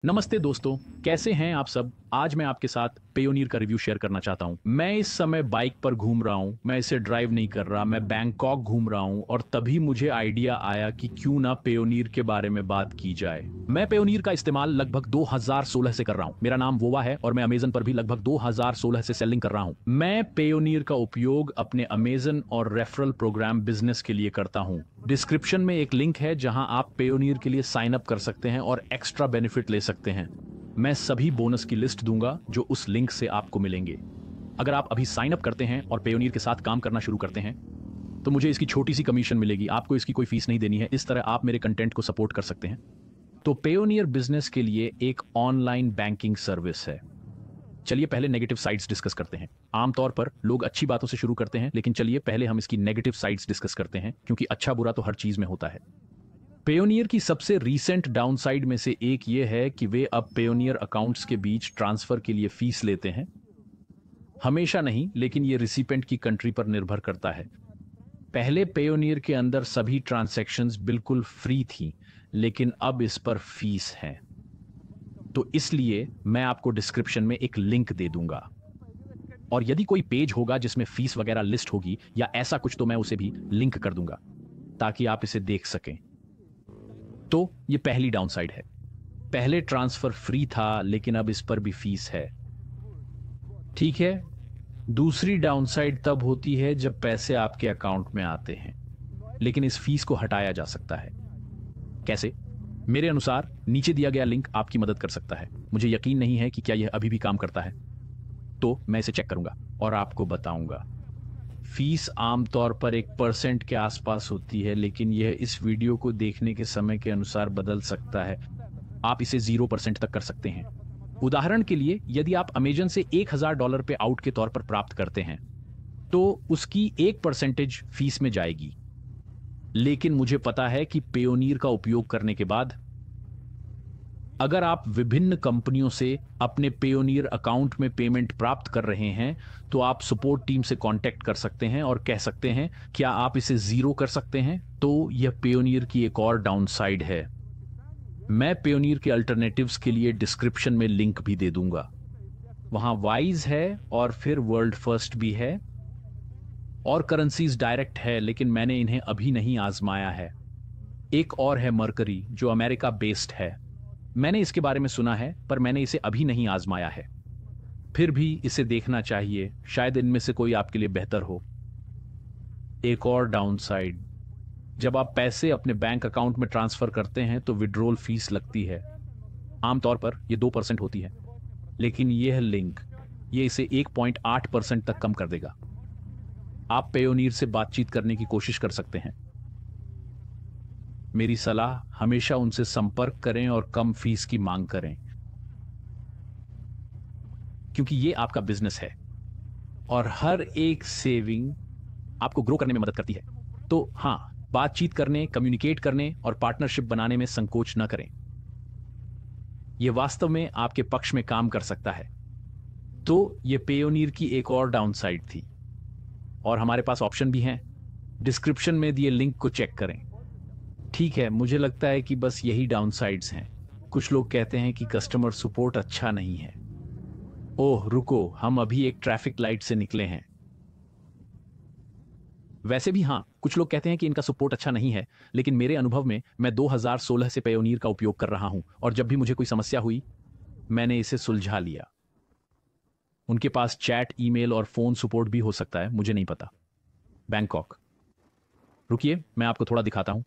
नमस्ते दोस्तों, कैसे हैं आप सब? आज मैं आपके साथ पेयोनियर का रिव्यू शेयर करना चाहता हूं। मैं इस समय बाइक पर घूम रहा हूं, मैं इसे ड्राइव नहीं कर रहा, मैं बैंकॉक घूम रहा हूं और तभी मुझे आइडिया आया कि क्यों ना पेयोनियर के बारे में बात की जाए। मैं पेयोनियर का इस्तेमाल लगभग 2016 से कर रहा हूं। मेरा नाम वोवा है और मैं अमेजन पर भी लगभग 2016 से सेलिंग कर रहा हूं। मैं पेयोनियर का उपयोग अपने अमेजन और रेफरल प्रोग्राम बिजनेस के लिए करता हूं। डिस्क्रिप्शन में एक लिंक है जहां आप पेयोनियर के लिए साइन अप कर सकते हैं और एक्स्ट्रा बेनिफिट ले सकते हैं। मैं सभी बोनस की लिस्ट दूंगा जो उस लिंक से आपको मिलेंगे। अगर आप अभी साइन अप करते हैं और पेयोनियर के साथ काम करना शुरू करते हैं तो मुझे इसकी छोटी सी कमीशन मिलेगी। आपको इसकी कोई फीस नहीं देनी है। इस तरह आप मेरे कंटेंट को सपोर्ट कर सकते हैं। तो पेयोनियर बिजनेस के लिए एक ऑनलाइन बैंकिंग सर्विस है। चलिए पहले नेगेटिव साइड्स डिस्कस करते हैं। आमतौर पर लोग अच्छी बातों से शुरू करते हैं, लेकिन चलिए पहले हम इसकी नेगेटिव साइड्स डिस्कस करते हैं, क्योंकि अच्छा बुरा तो हर चीज में होता है। पेयोनियर की सबसे रीसेंट डाउनसाइड में से एक ये है कि वे अब पेयोनियर अकाउंट्स के बीच ट्रांसफर के लिए फीस लेते हैं। हमेशा नहीं, लेकिन ये रिसिपेंट की कंट्री पर निर्भर करता है। पहले पेयोनियर के अंदर सभी ट्रांजैक्शंस बिल्कुल फ्री थी, लेकिन अब इस पर फीस है। तो इसलिए मैं आपको डिस्क्रिप्शन में एक लिंक दे दूंगा, और यदि कोई पेज होगा जिसमें फीस वगैरह लिस्ट होगी या ऐसा कुछ तो मैं उसे भी लिंक कर दूंगा ताकि आप इसे देख सकें। तो ये पहली डाउनसाइड है। पहले ट्रांसफर फ्री था, लेकिन अब इस पर भी फीस है। ठीक है। दूसरी डाउनसाइड तब होती है जब पैसे आपके अकाउंट में आते हैं, लेकिन इस फीस को हटाया जा सकता है। कैसे? मेरे अनुसार नीचे दिया गया लिंक आपकी मदद कर सकता है। मुझे यकीन नहीं है कि क्या यह अभी भी काम करता है, तो मैं इसे चेक करूंगा और आपको बताऊंगा। फीस आमतौर पर 1% के आसपास होती है, लेकिन यह इस वीडियो को देखने के समय के अनुसार बदल सकता है। आप इसे 0% तक कर सकते हैं। उदाहरण के लिए, यदि आप अमेजन से $1000 पे आउट के तौर पर प्राप्त करते हैं तो उसकी 1% फीस में जाएगी। लेकिन मुझे पता है कि पेयोनियर का उपयोग करने के बाद अगर आप विभिन्न कंपनियों से अपने पेयोनियर अकाउंट में पेमेंट प्राप्त कर रहे हैं तो आप सपोर्ट टीम से कांटेक्ट कर सकते हैं और कह सकते हैं क्या आप इसे जीरो कर सकते हैं। तो यह पेयोनियर की एक और डाउनसाइड है। मैं पेयोनियर के अल्टरनेटिव्स के लिए डिस्क्रिप्शन में लिंक भी दे दूंगा। वहां वाइज है और फिर वर्ल्ड फर्स्ट भी है, और करेंसीज डायरेक्ट है, लेकिन मैंने इन्हें अभी नहीं आजमाया है। एक और है मरकरी, जो अमेरिका बेस्ड है। मैंने इसके बारे में सुना है, पर मैंने इसे अभी नहीं आजमाया है। फिर भी इसे देखना चाहिए, शायद इनमें से कोई आपके लिए बेहतर हो। एक और डाउनसाइड, जब आप पैसे अपने बैंक अकाउंट में ट्रांसफर करते हैं तो विड्रॉल फीस लगती है। आमतौर पर यह 2% होती है, लेकिन यह लिंक ये इसे 1.8% तक कम कर देगा। आप पेयोनियर से बातचीत करने की कोशिश कर सकते हैं। मेरी सलाह, हमेशा उनसे संपर्क करें और कम फीस की मांग करें, क्योंकि ये आपका बिजनेस है और हर एक सेविंग आपको ग्रो करने में मदद करती है। तो हां, बातचीत करने, कम्युनिकेट करने और पार्टनरशिप बनाने में संकोच न करें। यह वास्तव में आपके पक्ष में काम कर सकता है। तो यह पेयोनियर की एक और डाउनसाइड थी, और हमारे पास ऑप्शन भी हैं। डिस्क्रिप्शन में दिए लिंक को चेक करें। ठीक है, मुझे लगता है कि बस यही डाउनसाइड्स हैं। कुछ लोग कहते हैं कि कस्टमर सपोर्ट अच्छा नहीं है। ओह रुको, हम अभी एक ट्रैफिक लाइट से निकले हैं। वैसे भी हाँ, कुछ लोग कहते हैं कि इनका सपोर्ट अच्छा नहीं है, लेकिन मेरे अनुभव में मैं 2016 से पेयोनियर का उपयोग कर रहा हूं, और जब भी मुझे कोई समस्या हुई मैंने इसे सुलझा लिया। उनके पास चैट, ईमेल और फोन सपोर्ट भी हो सकता है, मुझे नहीं पता। बैंकॉक। रुकिए, मैं आपको थोड़ा दिखाता हूं।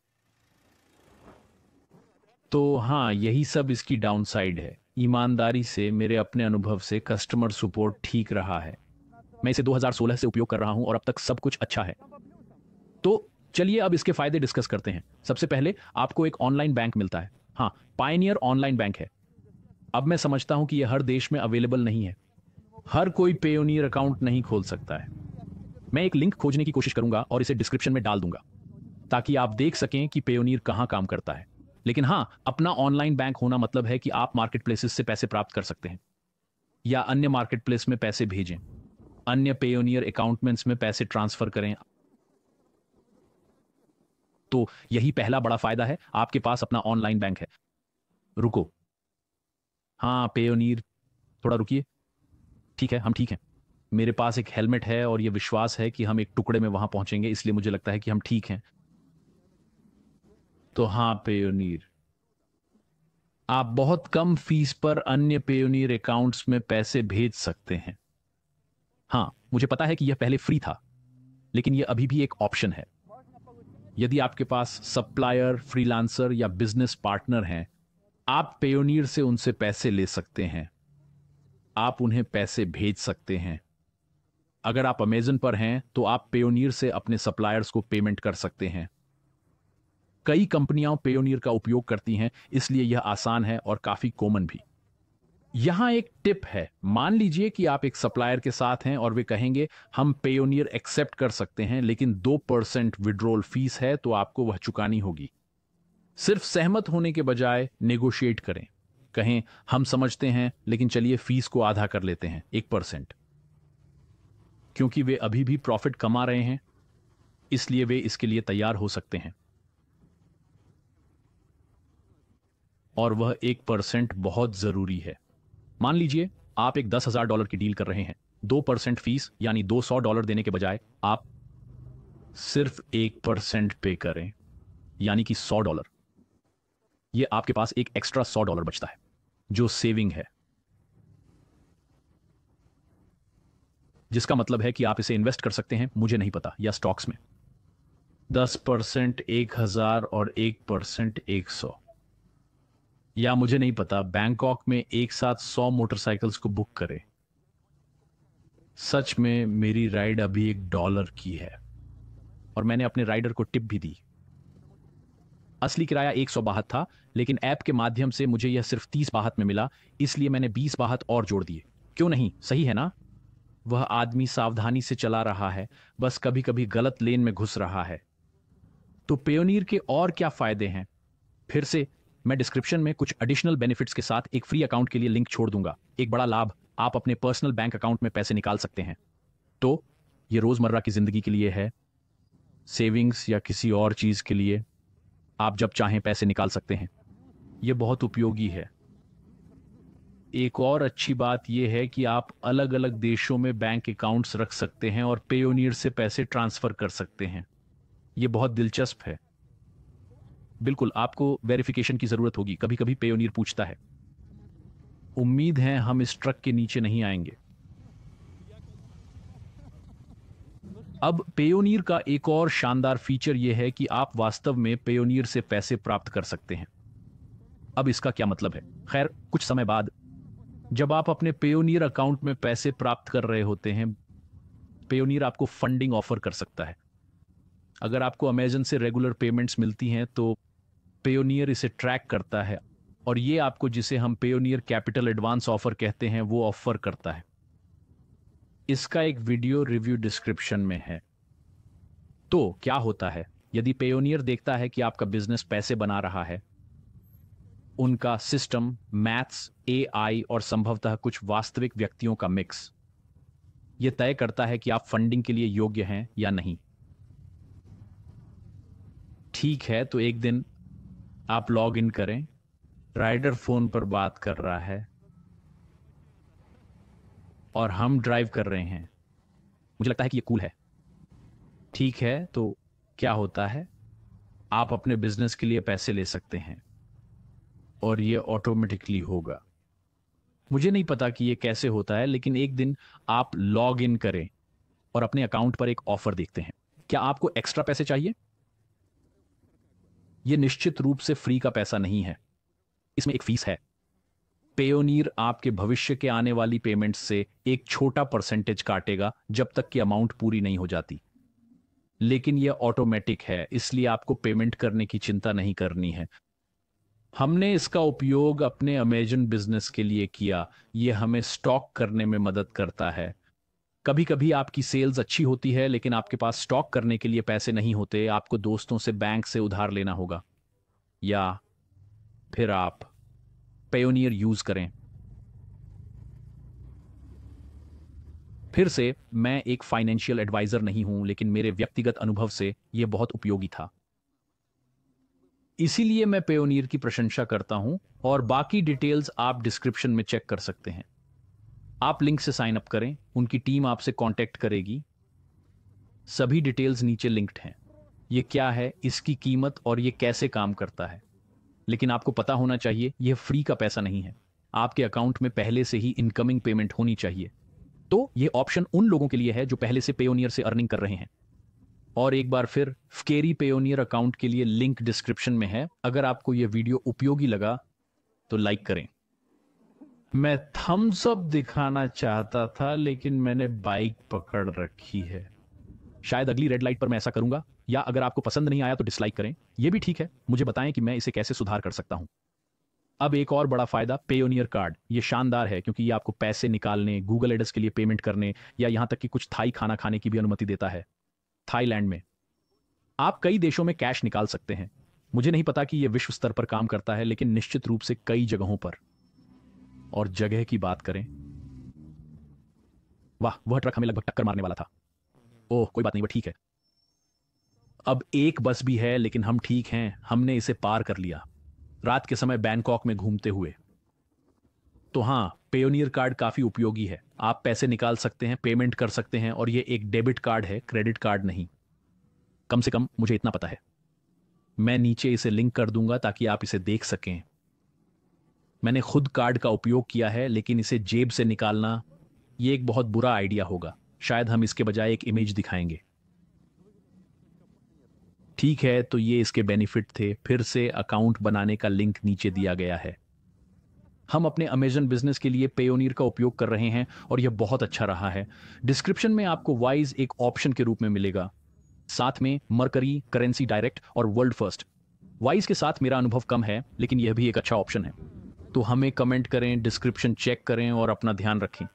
तो हाँ, यही सब इसकी डाउनसाइड है। ईमानदारी से, मेरे अपने अनुभव से कस्टमर सपोर्ट ठीक रहा है। मैं इसे 2016 से उपयोग कर रहा हूं और अब तक सब कुछ अच्छा है। तो चलिए अब इसके फायदे डिस्कस करते हैं। सबसे पहले आपको एक ऑनलाइन बैंक मिलता है। हाँ, पायनियर ऑनलाइन बैंक है। अब मैं समझता हूं कि यह हर देश में अवेलेबल नहीं है। हर कोई पेयोनियर अकाउंट नहीं खोल सकता है। मैं एक लिंक खोजने की कोशिश करूंगा और इसे डिस्क्रिप्शन में डाल दूंगा ताकि आप देख सकें कि पेयोनियर कहां काम करता है। लेकिन हाँ, अपना ऑनलाइन बैंक होना मतलब है कि आप मार्केट प्लेसेस से पैसे प्राप्त कर सकते हैं या अन्य मार्केट प्लेस में पैसे भेजें, अन्य पेयोनियर अकाउंटमेंट्स में पैसे ट्रांसफर करें। तो यही पहला बड़ा फायदा है, आपके पास अपना ऑनलाइन बैंक है। रुको, हाँ पेयोनीर, थोड़ा रुकिए। ठीक है, हम ठीक हैं। मेरे पास एक हेलमेट है और ये विश्वास है कि हम एक टुकड़े में वहां पहुंचेंगे, इसलिए मुझे लगता है कि हम ठीक हैं। तो हाँ पेयोनीर, आप बहुत कम फीस पर अन्य पेयोनीर अकाउंट्स में पैसे भेज सकते हैं। हाँ मुझे पता है कि यह पहले फ्री था, लेकिन यह अभी भी एक ऑप्शन है। यदि आपके पास सप्लायर, फ्रीलांसर या बिजनेस पार्टनर हैं, आप पेयोनीर से उनसे पैसे ले सकते हैं। आप उन्हें पैसे भेज सकते हैं। अगर आप अमेजन पर हैं तो आप पेयोनीर से अपने सप्लायर्स को पेमेंट कर सकते हैं। कई कंपनियां पेयोनीर का उपयोग करती हैं, इसलिए यह आसान है और काफी कॉमन भी। यहां एक टिप है, मान लीजिए कि आप एक सप्लायर के साथ हैं और वे कहेंगे हम पेयोनियर एक्सेप्ट कर सकते हैं, लेकिन 2% विड्रॉल फीस है तो आपको वह चुकानी होगी। सिर्फ सहमत होने के बजाय नेगोशिएट करें। कहें हम समझते हैं, लेकिन चलिए फीस को आधा कर लेते हैं, 1%। क्योंकि वे अभी भी प्रॉफिट कमा रहे हैं, इसलिए वे इसके लिए तैयार हो सकते हैं। और वह 1% बहुत जरूरी है। मान लीजिए आप एक $10,000 की डील कर रहे हैं। 2% फीस यानी $200 देने के बजाय आप सिर्फ 1% पे करें, यानी कि $100। ये आपके पास एक एक्स्ट्रा $100 बचता है, जो सेविंग है, जिसका मतलब है कि आप इसे इन्वेस्ट कर सकते हैं, मुझे नहीं पता, या स्टॉक्स में। 10% 1,000 और 1% 100, या मुझे नहीं पता, बैंकॉक में एक साथ 100 मोटरसाइकिल्स को बुक करें। सच में मेरी राइड अभी $1 की है और मैंने अपने राइडर को टिप भी दी। असली किराया 100 बाहत था, लेकिन ऐप के माध्यम से मुझे यह सिर्फ 30 बाहत में मिला, इसलिए मैंने 20 बाहत और जोड़ दिए। क्यों नहीं, सही है ना? वह आदमी सावधानी से चला रहा है, बस कभी कभी गलत लेन में घुस रहा है। तो पेयोनियर के और क्या फायदे हैं? फिर से मैं डिस्क्रिप्शन में कुछ एडिशनल बेनिफिट्स के साथ एक फ्री अकाउंट के लिए लिंक छोड़ दूंगा। एक बड़ा लाभ, आप अपने पर्सनल बैंक अकाउंट में पैसे निकाल सकते हैं। तो ये रोजमर्रा की जिंदगी के लिए है, सेविंग्स या किसी और चीज के लिए आप जब चाहें पैसे निकाल सकते हैं। यह बहुत उपयोगी है। एक और अच्छी बात यह है कि आप अलग अलग देशों में बैंक अकाउंट्स रख सकते हैं और पेयोनियर से पैसे ट्रांसफर कर सकते हैं। यह बहुत दिलचस्प है। बिल्कुल, आपको वेरिफिकेशन की जरूरत होगी, कभी कभी पेयोनियर पूछता है। उम्मीद है हम इस ट्रक के नीचे नहीं आएंगे। अब पेयोनियर का एक और शानदार फीचर यह है कि आप वास्तव में पेयोनियर से पैसे प्राप्त कर सकते हैं। अब इसका क्या मतलब है? खैर, कुछ समय बाद जब आप अपने पेयोनियर अकाउंट में पैसे प्राप्त कर रहे होते हैं, पेयोनियर आपको फंडिंग ऑफर कर सकता है। अगर आपको अमेजन से रेगुलर पेमेंट्स मिलती हैं तो पेयोनियर इसे ट्रैक करता है और ये आपको, जिसे हम पेयोनियर कैपिटल एडवांस ऑफर कहते हैं, वो ऑफर करता है। इसका एक वीडियो रिव्यू डिस्क्रिप्शन में है। तो क्या होता है यदि पेयोनियर देखता है कि आपका बिजनेस पैसे बना रहा है? उनका सिस्टम, मैथ्स, एआई और संभवतः कुछ वास्तविक व्यक्तियों का मिक्स यह तय करता है कि आप फंडिंग के लिए योग्य हैं या नहीं। ठीक है, तो एक दिन आप लॉग इन करें, राइडर फोन पर बात कर रहा है और हम ड्राइव कर रहे हैं। मुझे लगता है कि ये कूल है। ठीक है, तो क्या होता है? आप अपने बिजनेस के लिए पैसे ले सकते हैं और ये ऑटोमेटिकली होगा। मुझे नहीं पता कि ये कैसे होता है, लेकिन एक दिन आप लॉग इन करें और अपने अकाउंट पर एक ऑफर देखते हैं। क्या आपको एक्स्ट्रा पैसे चाहिए? यह निश्चित रूप से फ्री का पैसा नहीं है, इसमें एक फीस है। पेयोनियर आपके भविष्य के आने वाली पेमेंट से एक छोटा परसेंटेज काटेगा जब तक कि अमाउंट पूरी नहीं हो जाती। लेकिन यह ऑटोमेटिक है, इसलिए आपको पेमेंट करने की चिंता नहीं करनी है। हमने इसका उपयोग अपने अमेजन बिजनेस के लिए किया। यह हमें स्टॉक करने में मदद करता है। कभी कभी आपकी सेल्स अच्छी होती है, लेकिन आपके पास स्टॉक करने के लिए पैसे नहीं होते। आपको दोस्तों से, बैंक से उधार लेना होगा, या फिर आप पेयोनियर यूज करें। फिर से, मैं एक फाइनेंशियल एडवाइजर नहीं हूं, लेकिन मेरे व्यक्तिगत अनुभव से यह बहुत उपयोगी था। इसीलिए मैं पेयोनियर की प्रशंसा करता हूं और बाकी डिटेल्स आप डिस्क्रिप्शन में चेक कर सकते हैं। आप लिंक से साइन अप करें, उनकी टीम आपसे कांटेक्ट करेगी। सभी डिटेल्स नीचे लिंक्ड हैं। ये क्या है, इसकी कीमत और ये कैसे काम करता है। लेकिन आपको पता होना चाहिए यह फ्री का पैसा नहीं है। आपके अकाउंट में पहले से ही इनकमिंग पेमेंट होनी चाहिए। तो यह ऑप्शन उन लोगों के लिए है जो पहले से पेयोनियर से अर्निंग कर रहे हैं। और एक बार फिर फ्केरी पेयोनियर अकाउंट के लिए लिंक डिस्क्रिप्शन में है। अगर आपको यह वीडियो उपयोगी लगा तो लाइक करें। मैं थम्स अप दिखाना चाहता था लेकिन मैंने बाइक पकड़ रखी है। शायद अगली रेड लाइट पर मैं ऐसा करूंगा, या अगर आपको पसंद नहीं आया तो डिसलाइक करें। यह भी ठीक है, मुझे बताएं कि मैं इसे कैसे सुधार कर सकता हूं। अब एक और बड़ा फायदा, पेयोनियर कार्ड। ये शानदार है क्योंकि ये आपको पैसे निकालने, गूगल एड्स के लिए पेमेंट करने या यहां तक कि कुछ थाई खाना खाने की भी अनुमति देता है। थाईलैंड में आप कई देशों में कैश निकाल सकते हैं। मुझे नहीं पता कि यह विश्व स्तर पर काम करता है, लेकिन निश्चित रूप से कई जगहों पर। और जगह की बात करें, वाह, वह ट्रक हमें लगभग टक्कर मारने वाला था। ओह कोई बात नहीं, वह ठीक है। अब एक बस भी है, लेकिन हम ठीक हैं, हमने इसे पार कर लिया रात के समय बैंकॉक में घूमते हुए। तो हां, पेयोनियर कार्ड काफी उपयोगी है। आप पैसे निकाल सकते हैं, पेमेंट कर सकते हैं, और यह एक डेबिट कार्ड है, क्रेडिट कार्ड नहीं। कम से कम मुझे इतना पता है। मैं नीचे इसे लिंक कर दूंगा ताकि आप इसे देख सकें। मैंने खुद कार्ड का उपयोग किया है, लेकिन इसे जेब से निकालना यह एक बहुत बुरा आइडिया होगा। शायद हम इसके बजाय एक इमेज दिखाएंगे। ठीक है, तो ये इसके बेनिफिट थे। फिर से अकाउंट बनाने का लिंक नीचे दिया गया है। हम अपने अमेजन बिजनेस के लिए पेयोनियर का उपयोग कर रहे हैं और यह बहुत अच्छा रहा है। डिस्क्रिप्शन में आपको वाइज एक ऑप्शन के रूप में मिलेगा, साथ में मरकरी, करेंसी डायरेक्ट और वर्ल्ड फर्स्ट। वाइज के साथ मेरा अनुभव कम है, लेकिन यह भी एक अच्छा ऑप्शन है। तो हमें कमेंट करें, डिस्क्रिप्शन चेक करें और अपना ध्यान रखें।